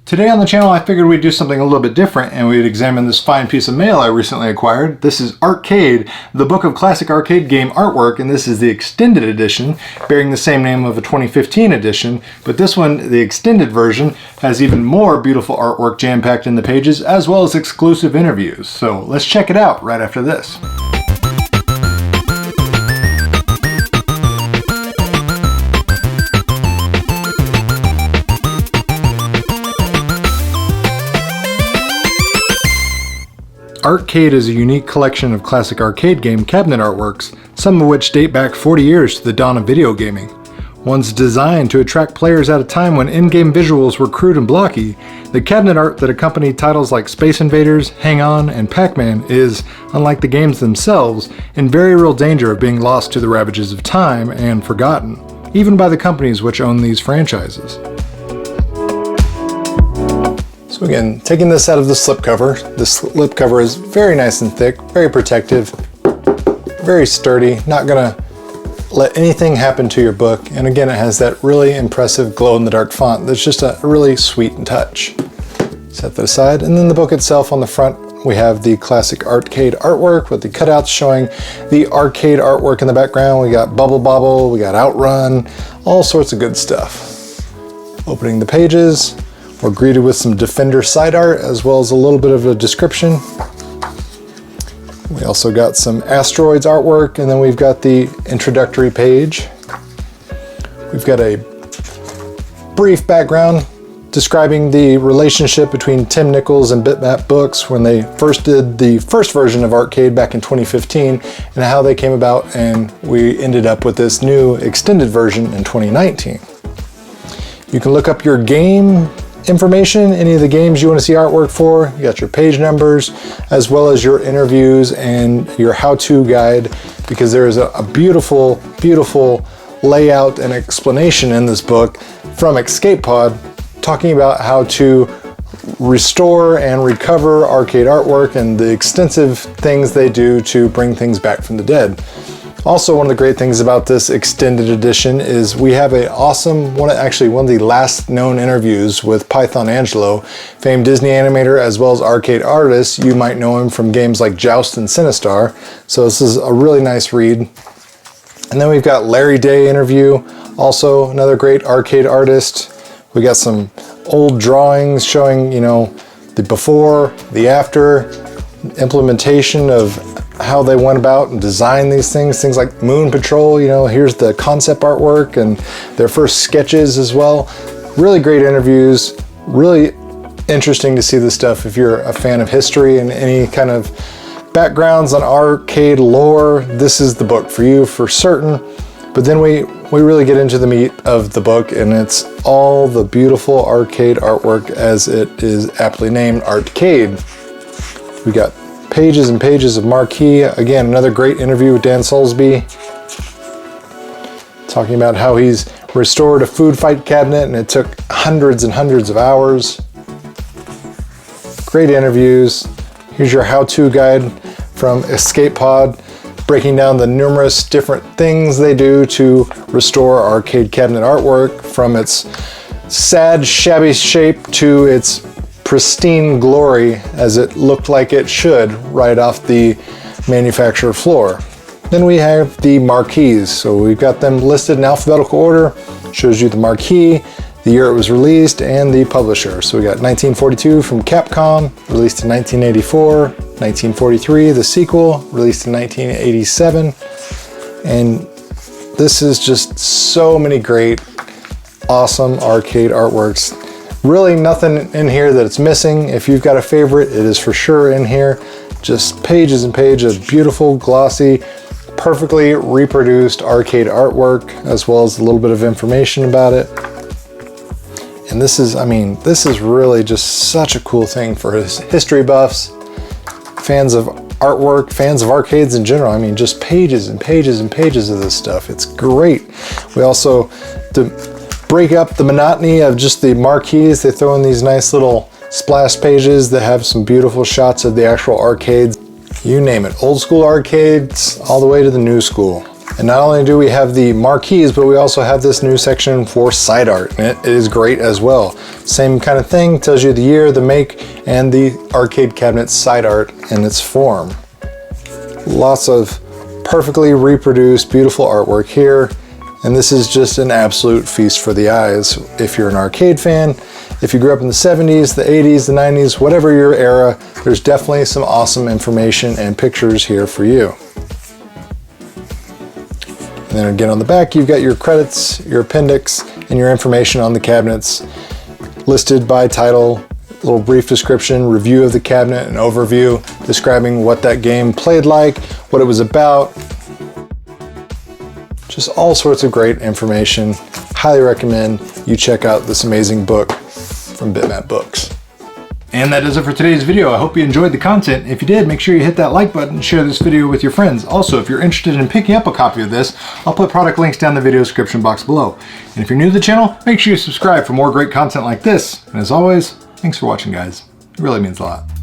Today on the channel, I figured we'd do something a little bit different and we'd examine this fine piece of mail I recently acquired. This is ARTCADE, the book of classic arcade game artwork, and this is the extended edition, bearing the same name of a 2015 edition, but this one, the extended version, has even more beautiful artwork jam-packed in the pages, as well as exclusive interviews. So let's check it out right after this. ARTCADE is a unique collection of classic arcade game cabinet artworks, some of which date back 40 years to the dawn of video gaming. One's designed to attract players at a time when in-game visuals were crude and blocky. The cabinet art that accompanied titles like Space Invaders, Hang On, and Pac-Man is, unlike the games themselves, in very real danger of being lost to the ravages of time and forgotten, even by the companies which own these franchises. So again, taking this out of the slipcover. The slipcover is very nice and thick, very protective, very sturdy, not gonna let anything happen to your book. And again, it has that really impressive glow-in-the-dark font that's just a really sweet touch. Set that aside, and then the book itself on the front, we have the classic ARTCADE artwork with the cutouts showing the arcade artwork in the background. We got Bubble Bobble, we got Outrun, all sorts of good stuff. Opening the pages, we're greeted with some Defender side art as well as a little bit of a description. We also got some Asteroids artwork, and then we've got the introductory page. We've got a brief background describing the relationship between Tim Nichols and Bitmap Books when they first did the first version of ARTCADE back in 2015 and how they came about, and we ended up with this new extended version in 2019. You can look up your game information, any of the games you want to see artwork for. You got your page numbers as well as your interviews and your how-to guide, because there is a beautiful layout and explanation in this book from Escape Pod talking about how to restore and recover arcade artwork and the extensive things they do to bring things back from the dead. Also, one of the great things about this extended edition is we have an awesome, one of the last known interviews with Python Angelo, famed Disney animator as well as arcade artist. You might know him from games like Joust and Sinistar. So this is a really nice read. And then we've got Larry Day interview, also another great arcade artist. We got some old drawings showing, you know, the before, the after, implementation of how they went about and designed these things like Moon Patrol. You know, here's the concept artwork and their first sketches as well. Really great interviews, really interesting to see this stuff if you're a fan of history and any kind of backgrounds on arcade lore. This is the book for you for certain. But then we really get into the meat of the book, and it's all the beautiful arcade artwork, as it is aptly named ARTCADE. We got pages and pages of marquee. Again, another great interview with Dan Soulsby, talking about how he's restored a food fight cabinet and it took hundreds and hundreds of hours. Great interviews. Here's your how-to guide from Escape Pod, breaking down the numerous different things they do to restore arcade cabinet artwork from its sad, shabby shape to its pristine glory as it looked like it should right off the manufacturer floor. Then we have the marquees. So we've got them listed in alphabetical order. Shows you the marquee, the year it was released, and the publisher. So we got 1942 from Capcom, released in 1984. 1943, the sequel, released in 1987. And this is just so many great, awesome arcade artworks. Really nothing in here that it's missing. If you've got a favorite, it is for sure in here. Just pages and pages of beautiful, glossy, perfectly reproduced arcade artwork, as well as a little bit of information about it. And this is, I mean, this is really just such a cool thing for history buffs, fans of artwork, fans of arcades in general. I mean, just pages and pages and pages of this stuff. It's great. We also, to break up the monotony of just the marquees, they throw in these nice little splash pages that have some beautiful shots of the actual arcades. You name it, old school arcades all the way to the new school. And not only do we have the marquees, but we also have this new section for side art, and it is great as well. Same kind of thing, tells you the year, the make, and the arcade cabinet side art in its form. Lots of perfectly reproduced, beautiful artwork here, and this is just an absolute feast for the eyes. If you're an arcade fan, if you grew up in the 70s, the 80s, the 90s, whatever your era, there's definitely some awesome information and pictures here for you. And then again on the back, you've got your credits, your appendix, and your information on the cabinets listed by title, a little brief description, review of the cabinet, an overview describing what that game played like, what it was about. Just all sorts of great information. Highly recommend you check out this amazing book from Bitmap Books. And that is it for today's video. I hope you enjoyed the content. If you did, make sure you hit that like button and share this video with your friends. Also, if you're interested in picking up a copy of this, I'll put product links down in the video description box below. And if you're new to the channel, make sure you subscribe for more great content like this. And as always, thanks for watching, guys. It really means a lot.